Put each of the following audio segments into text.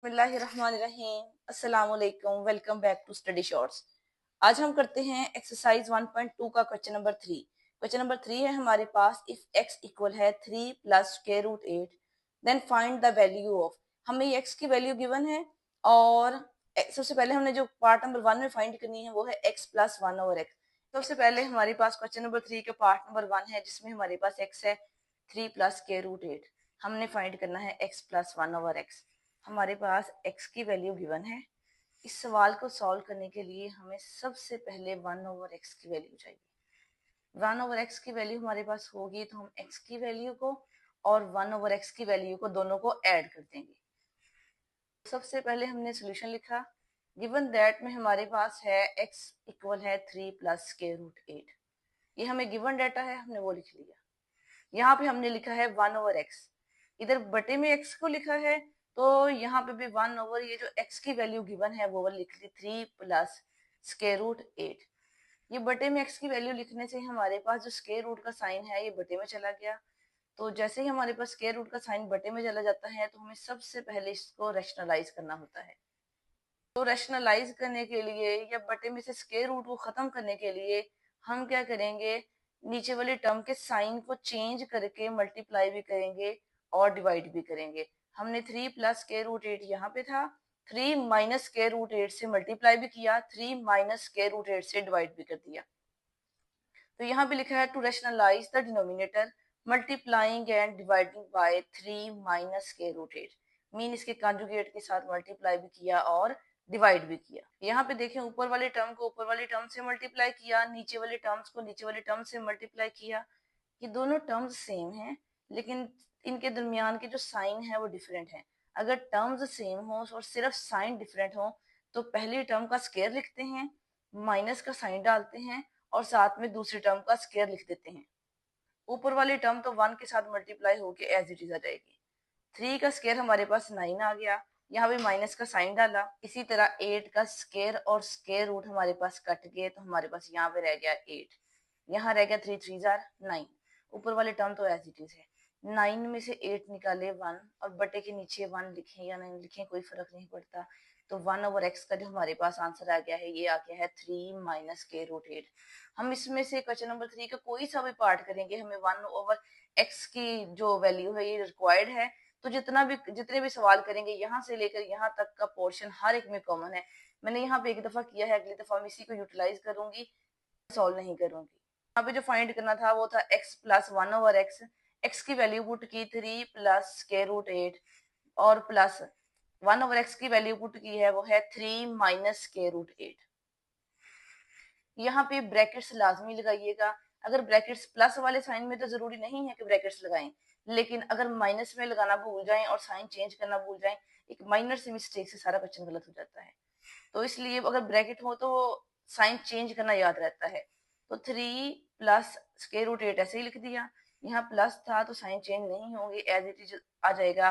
बिस्मिल्लाहिर्रहमानिर्रहीम। अस्सलाम वालेकुम। Welcome back to study shorts. आज हम करते हैं एक्सरसाइज 1.2 का क्वेश्चन नंबर 3। क्वेश्चन नंबर 3 है हमारे पास, इफ x इक्वल है 3 plus square root 8 then find the value of. हमें ये x की वैल्यू गिवन है और सबसे पहले हमने जो पार्ट नंबर 1 में फाइंड करनी है वो है x प्लस 1 ओवर x। सबसे पहले हमारे पास क्वेश्चन नंबर 3 का पार्ट नंबर 1 है जिसमें हमारे पास x है 3 प्लस स्क्वायर रूट 8। हमने फाइंड करना है x प्लस 1 ओवर x। हमारे पास x की वैल्यू गिवन है। इस सवाल को सॉल्व करने के लिए हमें सबसे पहले 1 ओवर x की वैल्यू चाहिए। 1 ओवर x की वैल्यू हमारे पास होगी तो हम x की वैल्यू को और 1 ओवर x की वैल्यू को दोनों को ऐड कर देंगे। सबसे पहले हमने सोल्यूशन लिखा। गिवन दैट में हमारे पास है x इक्वल है 3 प्लस स्क्वायर रूट 8। ये हमें गिवन डाटा है, हमने वो लिख लिया। यहाँ पे हमने लिखा है 1 ओवर x, इधर बटे में x को लिखा है तो यहाँ पे भी 1 ओवर ये जो x की वैल्यू गिवन है वो लिख ली 3 प्लस स्क्वायर रूट 8। ये बटे में x की वैल्यू लिखने से हमारे पास जो स्क्वायर रूट का साइन है ये बटे में चला गया। तो जैसे ही हमारे पास स्क्वायर रूट का साइन बटे में चला जाता है तो हमें सबसे पहले इसको रैशनलाइज करना होता है। तो रैशनलाइज करने के लिए या बटे में से स्क्वायर रूट को खत्म करने के लिए हम क्या करेंगे, नीचे वाले टर्म के साइन को चेंज करके मल्टीप्लाई भी करेंगे और डिवाइड भी करेंगे। हमने 3 प्लस स्क्वायर रूट 8 यहाँ पे था, 3 माइनस स्क्वायर रूट 8 से मल्टीप्लाई भी किया, 3 माइनस स्क्वायर रूट 8 से डिवाइड भी कर दिया। तो यहाँ पे लिखा है to rationalize the denominator multiplying and dividing by 3 minus square root 8। Mean इसके कॉन्जुगेट के साथ मल्टीप्लाई भी किया और डिवाइड भी किया। यहाँ पे देखें, ऊपर वाले टर्म को ऊपर वाले टर्म से मल्टीप्लाई किया, नीचे वाले टर्म्स को नीचे वाले टर्म से मल्टीप्लाई किया। ये दोनों टर्म्स सेम हैं लेकिन इनके दरमियान के जो साइन है वो डिफरेंट है। अगर टर्म्स सेम हो और सिर्फ साइन डिफरेंट हो तो पहली टर्म का स्क्वायर लिखते हैं, माइनस का साइन डालते हैं और साथ में दूसरी टर्म का स्क्वायर लिख देते हैं। ऊपर वाली टर्म तो 1 के साथ मल्टीप्लाई होके एज इट इज आ जाएगी। 3 का स्क्वायर हमारे पास 9 आ गया, यहाँ पे माइनस का साइन डाला। इसी तरह 8 का स्क्वायर और स्क्वायर रूट हमारे पास कट गए तो हमारे पास यहाँ पे रह गया 8, यहाँ रह गया 3 3 जार 9। ऊपर वाले टर्म तो एज इट इज है। 9 में से 8 निकाले 1 और बटे के नीचे 1 लिखें या नहीं लिखें कोई फर्क नहीं पड़ता। तो 1 ओवर x का जो हमारे पास आंसर आ गया है ये आ गया है 3 माइनस स्क्वायर रूट 8। हम इसमें से क्वेश्चन नंबर 3 का कोई सा भी पार्ट करेंगे हमें 1 ओवर x की जो वैल्यू है ये रिक्वायर्ड है। तो जितने भी सवाल करेंगे यहाँ से लेकर यहाँ तक का पोर्शन हर एक में कॉमन है। मैंने यहाँ पे एक दफा किया है, अगली दफा मैं इसी को यूटिलाइज करूंगी, सॉल्व नहीं करूंगी। यहाँ पे जो फाइंड करना था वो था x plus 1 over x। x की वैल्यू पुट की 3 प्लस स्क्वायर रूट 8 और प्लस 1 ओवर x की वैल्यू पुट की है वो है 3 माइनस स्क्वायर रूट 8। यहाँ पे ब्रैकेट्स लाजमी लगाइएगा। अगर ब्रैकेट्स प्लस वाले साइन में तो जरूरी नहीं है कि ब्रैकेट्स लगाएं, लेकिन अगर माइनस में लगाना भूल जाएं और साइन चेंज करना भूल जाएं, एक माइनर सी मिस्टेक से सारा क्वेश्चन गलत हो जाता है। तो इसलिए अगर ब्रैकेट हो तो साइन चेंज करना याद रहता है। तो 3 प्लस स्क्वायर रूट 8 ऐसे ही लिख दिया। यहाँ प्लस था तो साइन चेंज नहीं होंगे, एज इट इज आ जाएगा।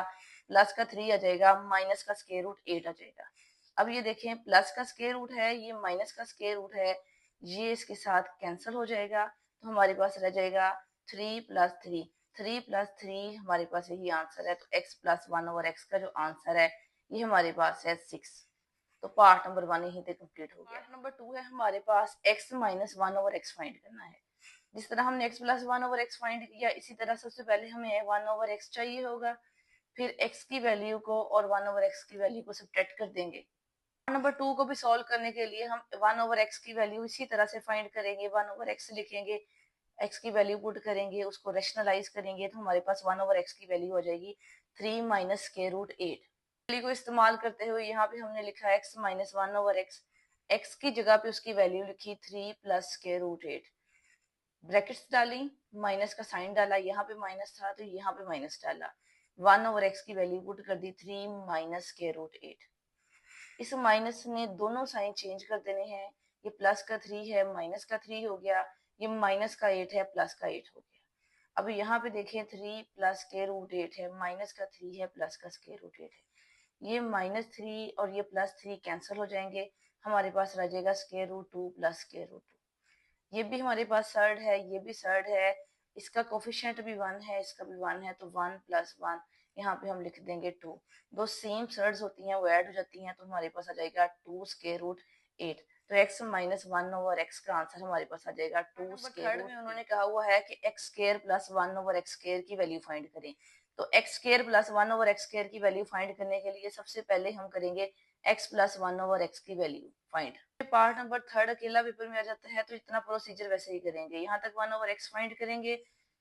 प्लस का 3 आ जाएगा, माइनस का स्क्वायर रूट 8 आ जाएगा। अब ये देखें, प्लस का स्क्वायर रूट है, ये माइनस का स्क्वायर रूट है, ये इसके साथ कैंसिल हो जाएगा तो हमारे पास रह जाएगा 3 प्लस 3। 3 प्लस 3 हमारे पास यही आंसर है। तो x प्लस 1 ओवर x का जो आंसर है ये हमारे पास है 6। तो पार्ट नंबर 1 यहीं पे कंप्लीट हो गया। पार्ट नंबर 2 है हमारे पास x minus 1 over x find करना है। जिस तरह हमने x plus 1 over x find किया इसी तरह सबसे पहले हमें 1 ओवर x चाहिए होगा, फिर x की वैल्यू को और 1 ओवर x की वैल्यू को सब्ट्रैक्ट कर देंगे। नंबर 2 को भी सॉल्व करने के लिए हम 1 ओवर x की वैल्यू इसी तरह से फाइंड करेंगे। 1 ओवर x लिखेंगे, x की वैल्यू पुट करेंगे, उसको रैशनलाइज करेंगे तो हमारे पास 1 ओवर x की वैल्यू हो जाएगी 3 माइनस स्क्वायर रूट 8। वैल्यू को इस्तेमाल करते हुए यहाँ पे हमने लिखा है x माइनस 1 ओवर x की जगह पे उसकी वैल्यू लिखी 3 प्लस स्क्वायर रूट 8। ब्रैकेट्स डाली, माइनस का साइन डाला, यहाँ पे माइनस था तो यहाँ पे माइनस डाला। 1 ओवर x की वैल्यू पुट कर दी 3 माइनस स्क्वायर रूट 8। इस माइनस ने दोनों साइन चेंज कर देने हैं। ये प्लस का 3 है, माइनस का 3 हो गया, ये माइनस का 8 है, प्लस का 8 हो गया। अब यहाँ पे देखें 3 प्लस स्क्वायर रूट 8 है, माइनस का 3 है, प्लस का स्क्वायर रूट 8 है। ये माइनस 3 और ये प्लस 3 कैंसिल हो जाएंगे, हमारे पास रह जाएगा square root 2 plus square root 2। ये भी हमारे पास सर्ड है, ये भी सर्ड है, इसका कोफिशिएंट भी 1 है, इसका भी 1 है, तो 1 प्लस 1 यहाँ पे हम लिख देंगे 2। दो सेम सर्ड्स होती हैं वो ऐड हो जाती हैं, तो हमारे पास आ जाएगा 2 स्क्वायर रूट 8। तो x माइनस 1 ओवर x का आंसर हमारे पास आ जाएगा 2 स्क्वायर रूट में उन्होंने कहा हुआ है कि x square plus 1 over x square की वैल्यू फाइंड करें। तो x square plus 1 over x square की वैल्यू फाइंड करने के लिए सबसे पहले हम करेंगे x प्लस 1 ओवर x की value find. Part number third अकेला पेपर में आ जाता है, तो इतना प्रोसीजर वैसे ही करेंगे। यहाँ तक 1 ओवर x फाइंड करेंगे,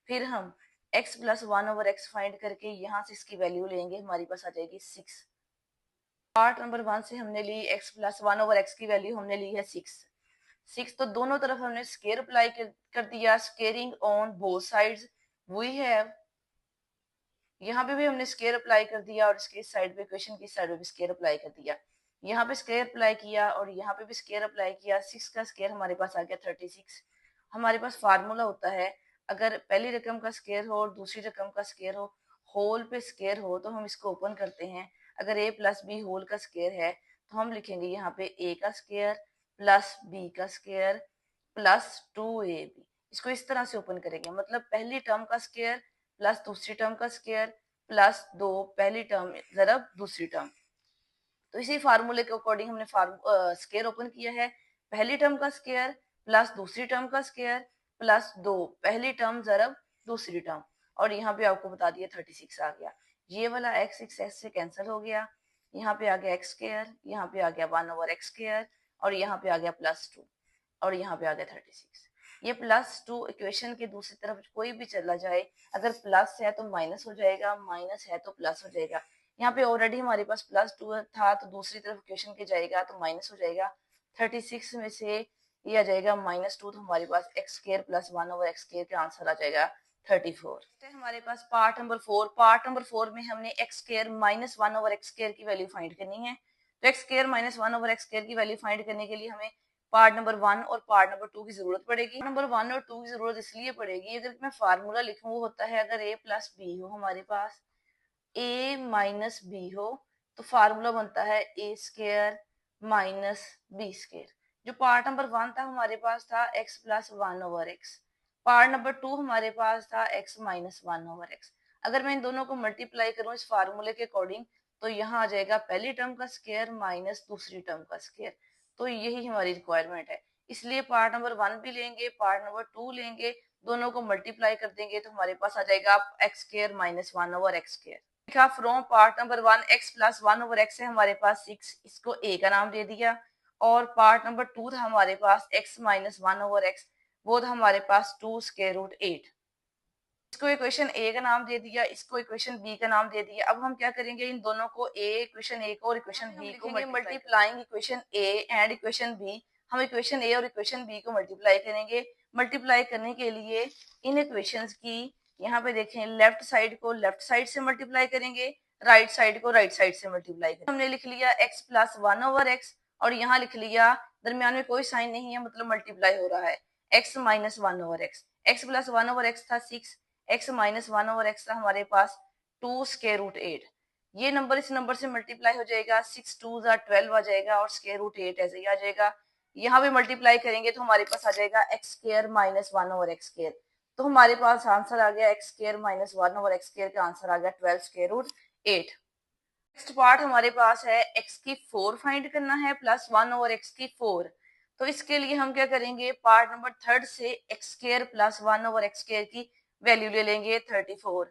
फिर हम x plus 1 over x find करके यहाँ से इसकी वैल्यू लेंगे, हमारे पास आ जाएगी 6। पार्ट नंबर 1 से हमने ली x प्लस 1 ओवर x की वैल्यू हमने ली है 6। तो दोनों तरफ हमने स्केयर अप्लाई कर दिया, squaring on both sides. We have, यहाँ पे भी हमने स्केयर अप्लाई कर दिया और इसके साइड पे, इक्वेशन की साइड पे भी स्केयर अप्लाई कर दिया। यहाँ पे स्केयर अप्लाई किया और यहाँ पे भी स्केयर अप्लाई किया। 6 का स्केयर हमारे पास आ गया 36। हमारे पास फार्मूला होता है, अगर पहली रकम का स्केयर हो और दूसरी रकम का स्केयर हो, होल पे स्केयर हो, तो हम इसको ओपन करते हैं। अगर a प्लस बी होल का स्केयर है तो हम लिखेंगे यहाँ पे a का स्केयर प्लस b का स्केयर प्लस 2ab। इसको इस तरह से ओपन करेंगे, मतलब पहली टर्म का स्केयर प्लस दूसरी टर्म का स्केयर प्लस 2 पहली टर्म जरब दूसरी टर्म। तो इसी फार्मूले के अकॉर्डिंग हमने स्केयर ओपन किया है। पहली टर्म का स्केयर प्लस दूसरी टर्म का स्केयर प्लस 2 पहली टर्म जरब दूसरी टर्म, और यहाँ पे आपको बता दिया 36 आ गया। ये वाला x से कैंसिल हो गया, यहाँ पे आ गया x स्केयर, यहाँ पे आ गया 1 ओवर x स्केयर, और यहाँ पे आ गया प्लस 2, और यहाँ पे आ गया 36। ये प्लस 2 इक्वेशन के दूसरी तरफ कोई भी चला जाए, अगर प्लस है तो माइनस हो जाएगा, माइनस है तो प्लस हो जाएगा। यहाँ पे ऑलरेडी हमारे पास प्लस 2 था, तो दूसरी तरफ इक्वेशन के जाएगा तो माइनस हो जाएगा। 36 में से ये आ जाएगा -2, तो हमारे पास x square plus 1 over x square का आंसर आ जाएगा 34। हमारे पास पार्ट नंबर 4। पार्ट नंबर 4 में हमने x square minus 1 over x square की वैल्यू फाइंड करनी है। तो x square minus 1 over x square की वैल्यू फाइंड करने के लिए हमें पार्ट नंबर 1 और पार्ट नंबर 2 की जरूरत पड़ेगी। नंबर 1 और 2 की जरूरत इसलिए पड़ेगी, अगर मैं फार्मूला लिखूं वो होता है, अगर a प्लस बी हो हमारे पास, a माइनस बी हो, तो फार्मूला बनता है a square minus b square. जो पार्ट नंबर 1 था हमारे पास था x plus 1 over x, part number 2 हमारे पास था x माइनस 1 ओवर x। अगर मैं इन दोनों को मल्टीप्लाई करूं इस फार्मूले के अकॉर्डिंग, तो यहाँ आ जाएगा पहली टर्म का स्क्वायर माइनस दूसरी टर्म का स्क्वायर। तो यही हमारी रिक्वायरमेंट है, इसलिए पार्ट नंबर 1 भी लेंगे, पार्ट नंबर 2 लेंगे, दोनों को मल्टीप्लाई कर देंगे, तो हमारे पास आ जाएगा x square minus 1 over x square. लिखा from part number 1 x plus 1 over x है हमारे पास 6, इसको a का नाम दे दिया। और पार्ट नंबर 2 था हमारे पास x माइनस 1 ओवर x, वो था हमारे पास 2 स्क्वायर रूट 8। इसको इक्वेशन a का नाम दे दिया, इसको इक्वेशन b का नाम दे दिया। अब हम क्या करेंगे, इन दोनों को इक्वेशन a को और इक्वेशन b को multiplying equation a and equation b। हम इक्वेशन a और इक्वेशन b को मल्टीप्लाई करेंगे। मल्टीप्लाई करने के लिए इन इक्वेशंस की, यहाँ पे देखें, लेफ्ट साइड को लेफ्ट साइड से मल्टीप्लाई करेंगे, राइट साइड को राइट साइड से मल्टीप्लाई करेंगे। हमने लिख लिया x प्लस 1 ओवर x, और यहाँ लिख लिया, दरमियान में कोई साइन नहीं है, मतलब मल्टीप्लाई हो रहा है, x minus 1 over x। x plus 1 over x था 6, x माइनस 1 ओवर x था हमारे पास 2 स्क्वायर रूट 8। ये नंबर इस नंबर से मल्टीप्लाई हो जाएगा, 6 2 12 आ जाएगा, और स्क्वायर रूट 8 ऐसे ही आ जाएगा। यहाँ पे मल्टीप्लाई करेंगे तो हमारे पास आ जाएगा x square minus 1 over x square. तो हमारे पास आंसर आ गया x square minus 1 over x square का आंसर आ गया 12 स्क्वायर रूट 8। नेक्स्ट पार्ट हमारे पास है x की 4 फाइंड करना है प्लस 1 ओवर x की 4। तो इसके लिए हम क्या करेंगे, पार्ट नंबर थर्ड से x square plus 1 over x square की वैल्यू ले लेंगे 34।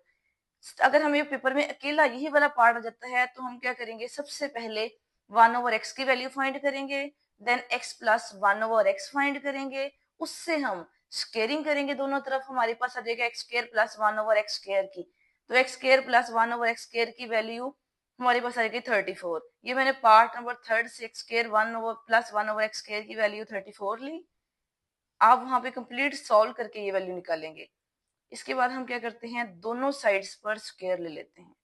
अगर हमें पेपर में अकेला यही वाला पार्ट आ जाता है, तो हम क्या करेंगे, सबसे पहले 1 ओवर x की वैल्यू फाइंड करेंगे, then x plus 1 over x find करेंगे, उससे हम स्केयरिंग करेंगे दोनों तरफ, हमारे पास आ जाएगा x square plus 1 over x square की। तो x square plus 1 over x square की वैल्यू हमारे पास आ जाएगी 34। ये मैंने पार्ट नंबर थर्ड से x square 1 over plus 1 over x square की वैल्यू 34 ली। आप वहां पे कंप्लीट सॉल्व करके ये वैल्यू निकालेंगे। इसके बाद हम क्या करते हैं, दोनों साइड्स पर स्क्वायर ले लेते हैं,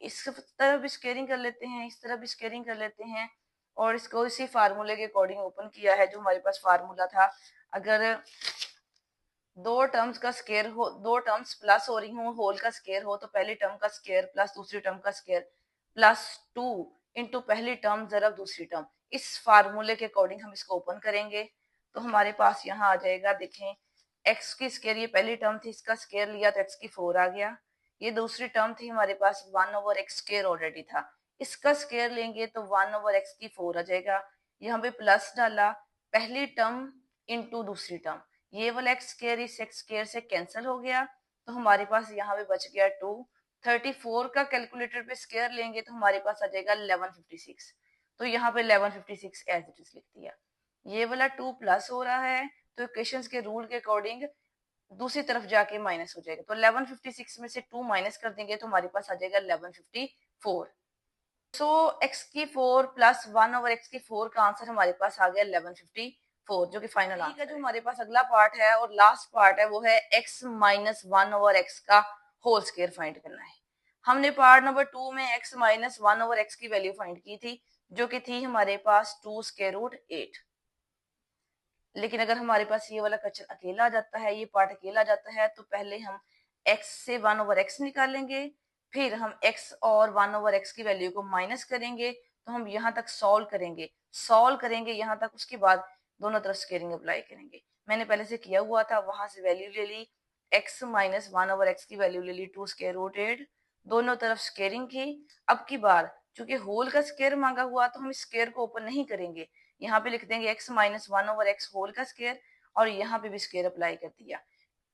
इस तरफ भी स्क्वेयरिंग कर लेते हैं, इस तरफ भी स्क्वेयरिंग कर लेते हैं, और इसको इसी फार्मूले के अकॉर्डिंग ओपन किया है जो हमारे पास फार्मूला था। अगर दो टर्म्स का स्क्वायर हो, दो टर्म्स प्लस हो रही हो, होल का स्क्वायर हो, तो पहली टर्म का स्क्वायर प्लस दूसरी टर्म का स्क्वायर प्लस 2 इंटू पहली टर्म जरब दूसरी टर्म। इस फार्मूले के अकॉर्डिंग हम इसको ओपन करेंगे, तो हमारे पास यहाँ आ जाएगा, देखें, x की स्क्वायर, ये पहली टर्म थी, इसका स्क्वायर लिया तो x की 4 आ गया, ये दूसरी टर्म थी हमारे पास 1/x स्क्वायर ऑलरेडी था, इसका स्क्वायर लेंगे तो 1/x की 4 आ जाएगा। यहाँ पे प्लस डाला, पहली टर्म इनटू दूसरी टर्म, ये वाला एक्स स्क्वायर इस एक्स स्क्वायर से कैंसिल हो गया, तो हमारे पास यहाँ पे बच गया 2। 34 का कैलकुलेटर पे स्क्वायर लेंगे तो हमारे पास आ जाएगा 1156, तो यहाँ पे 1156 एज इट इज लिख दिया। ये वाला 2 प्लस हो रहा है तो इक्वेशंस के रूल के अकॉर्डिंग दूसरी तरफ जाके माइनस हो जाएगा, तो 1156 में से 2 माइनस कर देंगे तो हमारे पास आ जाएगा 1154। सो x की 4 प्लस 1/x की 4 का आंसर हमारे पास आ गया 1154, जो कि फाइनल आंसर है। जो हमारे पास अगला पार्ट है और लास्ट पार्ट है वो है x माइनस 1/x का होल स्क्वायर फाइंड करना है। हमने पार्ट नंबर 2 में x माइनस 1/x की वैल्यू फाइंड की थी, जो कि थी हमारे पास 2 स्क्वायर रूट 8। लेकिन अगर हमारे पास ये वाला क्वेश्चन अकेला आ जाता है, ये पार्ट अकेला आ जाता है, तो पहले हम x से 1/x निकालेंगे, फिर हम x और 1/x की वैल्यू को माइनस करेंगे, तो हम यहाँ तक सॉल्व करेंगे यहाँ तक, उसके बाद दोनों तरफ स्केयरिंग अप्लाई करेंगे। मैंने पहले से किया हुआ था, वहां से वैल्यू ले ली, x माइनस 1/x की वैल्यू ले ली 2 स्क्वायर रूट 8, दोनों तरफ स्केयरिंग की। अब की बार चूंकि होल का स्केयर मांगा हुआ तो हम स्केयर को ओपन नहीं करेंगे, यहाँ पे लिख देंगे x माइनस 1/x होल का स्केयर, और यहाँ पे भी स्केयर अप्लाई कर दिया।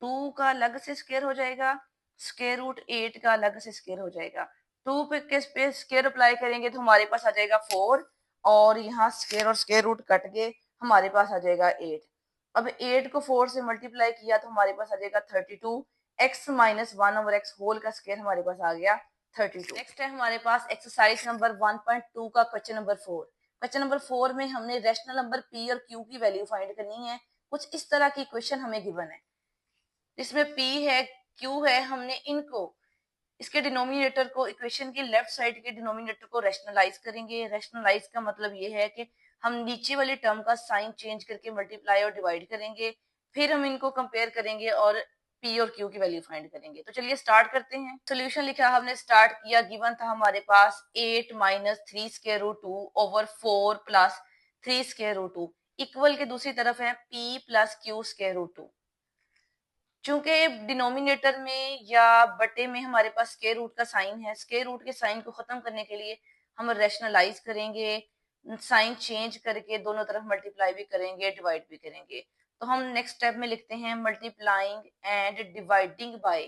2 का अलग से स्केयर हो जाएगा, स्केयर रूट 8 का अलग से स्केयर हो जाएगा। 2 पे स्केयर अप्लाई करेंगे तो हमारे पास आ जाएगा 4, और यहाँ स्केयर और स्केयर रूट कट गए, हमारे पास आ जाएगा 8। अब 8 को 4 से मल्टीप्लाई किया तो हमारे पास आ जाएगा 32। x माइनस 1/x होल का स्केयर हमारे पास आ गया 32। नेक्स्ट है हमारे पास एक्सरसाइज नंबर 1.2 का क्वेश्चन नंबर 4। क्वेश्चन नंबर 4 में हमने रैशनल नंबर p और q की वैल्यू फाइंड करनी है। कुछ इस तरह की क्वेश्चन हमें गिवन है, जिसमें p है, q है, हमने इनको इसके डिनोमिनेटर को इक्वेशन की लेफ्ट साइड के डिनोमिनेटर को रैशनलाइज करेंगे। रैशनलाइज का मतलब ये है कि हम नीचे वाली टर्म का साइन चेंज करके मल्टीप्लाई और डिवाइड करेंगे, फिर हम इनको कंपेयर करेंगे और पी और क्यू की वैल्यू फाइंड करेंगे। तो चलिए स्टार्ट करते हैं। सोल्यूशन लिखा, हमने स्टार्ट किया, गिवन था हमारे पास 8 minus 3 square root 2 over 4 plus 3 square root 2, equal के दूसरी तरफ है p plus q square root 2। चूंकि डिनोमिनेटर में या बटे में हमारे पास स्क्वायर रूट का साइन है, स्क्वायर रूट के साइन को खत्म करने के लिए हम रैशनलाइज करेंगे, साइन चेंज करके दोनों तरफ मल्टीप्लाई भी करेंगे, डिवाइड भी करेंगे। तो हम नेक्स्ट स्टेप में लिखते हैं multiplying and dividing by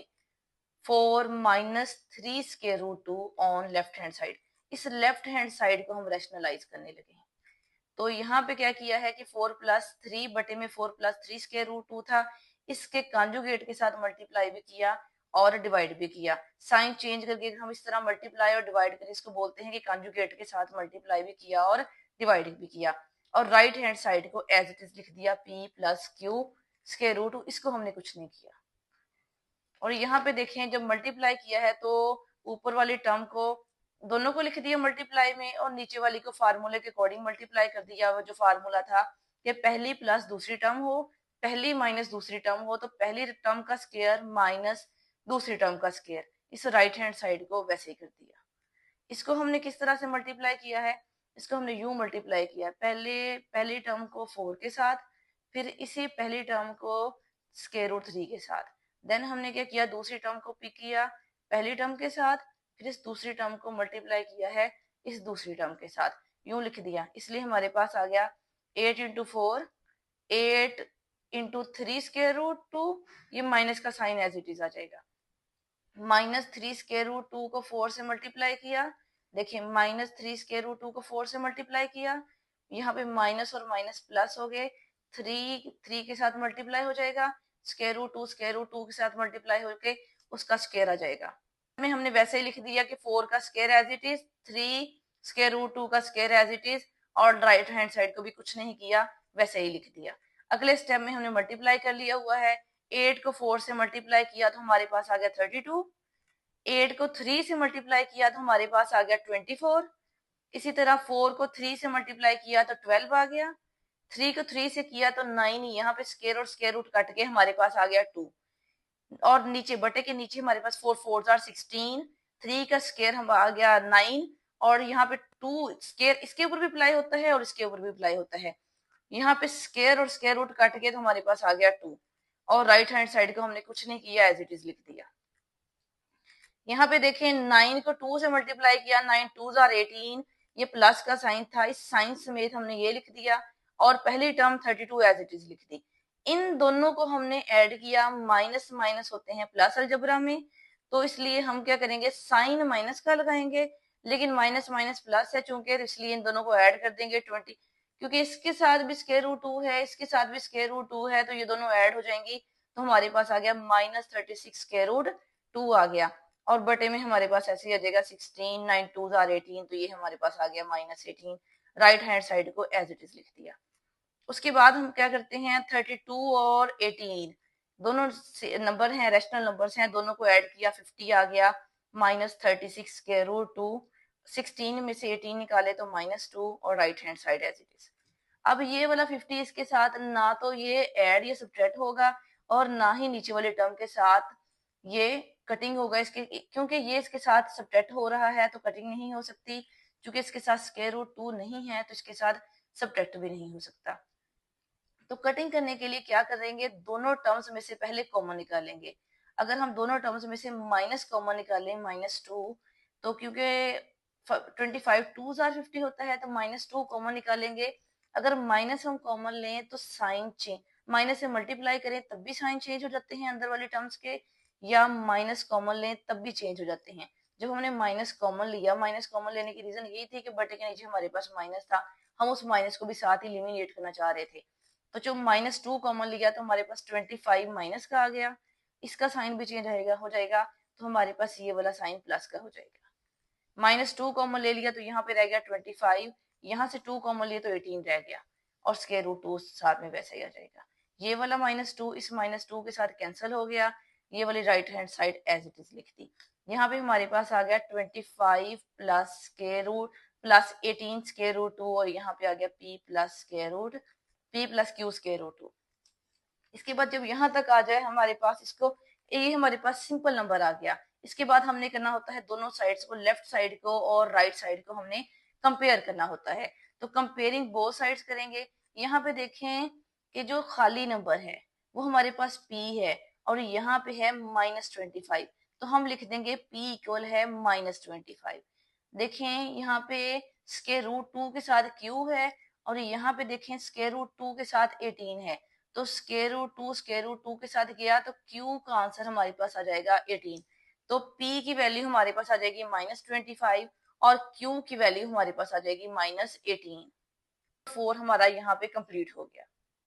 4 minus 3 square root 2 on left hand side. इस लेफ्ट हैंड साइड को हम रैशनलाइज करने लगे हैं। तो यहाँ पे क्या किया है कि 4 प्लस 3 बटे में 4 प्लस 3 स्क्वायर रूट 2 था, इसके कॉन्जुगेट के साथ मल्टीप्लाई भी किया और डिवाइड भी किया। साइन चेंज करके हम इस तरह मल्टीप्लाई और डिवाइड करें, इसको बोलते हैं कि कॉन्जुगेट के साथ मल्टीप्लाई भी किया और डिवाइड भी किया। और राइट हैंड साइड को एज इट इज लिख दिया p plus q square root 2, इसको हमने कुछ नहीं किया। और यहाँ पे देखें जब मल्टीप्लाई किया है तो ऊपर वाली टर्म को दोनों को लिख दिया मल्टीप्लाई में, और नीचे वाली को फार्मूले के अकॉर्डिंग मल्टीप्लाई कर दिया। वो जो फार्मूला था कि पहली प्लस दूसरी टर्म हो, पहली माइनस दूसरी टर्म हो, तो पहली टर्म का स्क्वायर माइनस दूसरी टर्म का स्क्वायर, इस राइट हैंड साइड को वैसे ही कर दिया। इसको हमने किस तरह से मल्टीप्लाई किया है, इसको हमने यूं मल्टीप्लाई किया, पहले पहली टर्म को 4 के साथ, फिर इसी पहली टर्म को स्क्वायर रूट 3 के साथ, देन हमने क्या किया, दूसरी टर्म को पिक किया पहली टर्म के साथ, फिर इस दूसरी टर्म को मल्टीप्लाई किया है इस दूसरी टर्म के साथ, यूं लिख दिया। इसलिए हमारे पास आ गया 8 इंटू 4, 8 इंटू 3 स्क्वायर रूट 2, ये माइनस का साइन एज इट इज आ जाएगा। माइनस 3 स्क्वायर रूट 2 को 4 से मल्टीप्लाई किया, देखिए माइनस 3 स्क्वायर रूट 2 को 4 से मल्टीप्लाई किया, यहाँ पे माइनस और माइनस प्लस हो गए, 3 के साथ मल्टीप्लाई हो जाएगा, स्क्वायर रूट 2 के साथ मल्टीप्लाई होके उसका स्क्वायर आ जाएगा। में हमने वैसे ही लिख दिया कि 4 का square as it is, 3 square root 2 का स्क्वायर एज इट इज, और राइट हैंड साइड को भी कुछ नहीं किया, वैसे ही लिख दिया। अगले स्टेप में हमने मल्टीप्लाई कर लिया हुआ है, 8 को 4 से मल्टीप्लाई किया तो हमारे पास आ गया 32, 8 को 3 से मल्टीप्लाई किया तो हमारे पास आ गया 24, इसी तरह 4 को 3 से मल्टीप्लाई किया तो 12 आ गया, 3 को 3 से किया तो 9, यहाँ पे स्क्वायर और स्क्वायर रूट कट के हमारे पास आ गया 2, और नीचे बटे के नीचे हमारे पास 4 4 आर 16, 3 का स्क्वायर हम आ गया 9, और यहाँ पे 2 स्क्वायर इसके ऊपर भी अप्लाई होता है और इसके ऊपर भी अप्लाई होता है, यहाँ पे स्क्वायर और स्क्वायर रूट काट के तो हमारे पास आ गया 2, और राइट हैंड साइड को हमने कुछ नहीं किया, एज इट इज लिख दिया। यहाँ पे देखें 9 को 2 से मल्टीप्लाई किया, 9 2 आर 18, ये प्लस का साइन था, इस साइन समेत हमने ये लिख दिया और पहली टर्म 32 एज इट इज लिख दी। इन दोनों को हमने ऐड किया, माइनस माइनस होते हैं प्लस अलजबरा में, तो इसलिए हम क्या करेंगे, साइन माइनस का लगाएंगे, लेकिन माइनस माइनस प्लस है चूंकि, इसलिए इन दोनों को ऐड कर देंगे 20, क्योंकि इसके साथ भी स्क्वायर रूट 2 है, इसके साथ भी स्क्वायर रूट 2 है, तो ये दोनों ऐड हो जाएंगी, तो हमारे पास आ गया -36 स्क्वायर रूट 2 आ गया, और बटे में हमारे पास ऐसे ही आ जाएगा 16, 9 2 आर 18, तो ये हमारे पास आ गया -18, राइट हैंड साइड को एज इट इज लिख दिया। उसके बाद हम क्या करते हैं, 32 और 18 दोनों नंबर हैं, रैशनल नंबर्स हैं, दोनों को ऐड किया, 50 आ गया, -36 स्क्वायर रूट 2, 16 में से 18 निकाले तो -2, और right hand side as it is. अब ये वाला 50 इसके साथ ना तो ये ऐड या सब्ट्रैक्ट होगा, और ना ही नीचे वाले टर्म के साथ ये कटिंग होगा इसके, क्योंकि ये इसके साथ सब्ट्रैक्ट हो रहा है तो कटिंग नहीं हो सकती, क्योंकि इसके साथ स्क्वायर रूट 2 नहीं है तो इसके साथ सब्ट्रैक्ट भी नहीं हो सकता। तो कटिंग करने के लिए क्या करेंगे, दोनों टर्म्स में से पहले कॉमन निकालेंगे। अगर हम दोनों टर्म्स में से माइनस कॉमन निकालें, -2, तो क्योंकि 25 2 आर 50 होता है, तो -2 कॉमन निकालेंगे। अगर माइनस हम कॉमन लें तो साइन चेंज, माइनस से मल्टीप्लाई करें तब भी साइन चेंज हो जाते हैं अंदर वाले टर्म्स के, या माइनस कॉमन लें तब भी चेंज हो जाते हैं। जब हमने माइनस कॉमन लिया, माइनस कॉमन लेने की रीजन यही थी कि बटे के नीचे हमारे पास माइनस था, हम उस माइनस को भी साथ ही एलिमिनेट करना चाह रहे थे, तो जो -2 कॉमन लिया तो हमारे पास 25 माइनस का आ गया, इसका साइन भी चेंज हो जाएगा, तो हमारे पास ये वाला साइन प्लस का हो जाएगा। -2 कॉमन ले लिया तो यहाँ पे रह गया 25, यहाँ से 2 कॉमन लिया तो 18 रह गया, और स्क्वायर रूट 2 साथ में वैसे ही आ जाएगा। ये वाला -2 इस -2 के साथ कैंसिल हो गया, ये वाली right hand side as it is लिख दी। यहाँ पे हमारे पास आ गया 25 plus square root plus 18 square root 2, और यहाँ पे आ गया p plus square root p plus q square root 2। इसके बाद जब यहाँ तक आ जाए हमारे पास, इसको, ये हमारे पास सिंपल नंबर आ गया। इसके बाद हमने करना होता है दोनों साइड्स को, लेफ्ट साइड को और राइट साइड को हमने कंपेयर करना होता है, तो कंपेयरिंग बोथ साइड्स करेंगे। यहाँ पे देखें कि जो खाली नंबर है वो हमारे पास p है, और यहाँ पे है -25, तो हम लिख देंगे p इक्वल है -25। देखें यहाँ पे स्क्वायर रूट 2 के साथ q है, और यहाँ पे देखें स्क्वायर रूट 2 के साथ 18 है, तो स्क्वायर रूट 2 के साथ गया तो q का आंसर हमारे पास आ जाएगा 18, तो p की वैल्यू हमारे पास आ जाएगी -25, और q की वैल्यू हमारे पास आ जाएगी -18। 4 हमारा यहाँ पे कंप्लीट हो गया।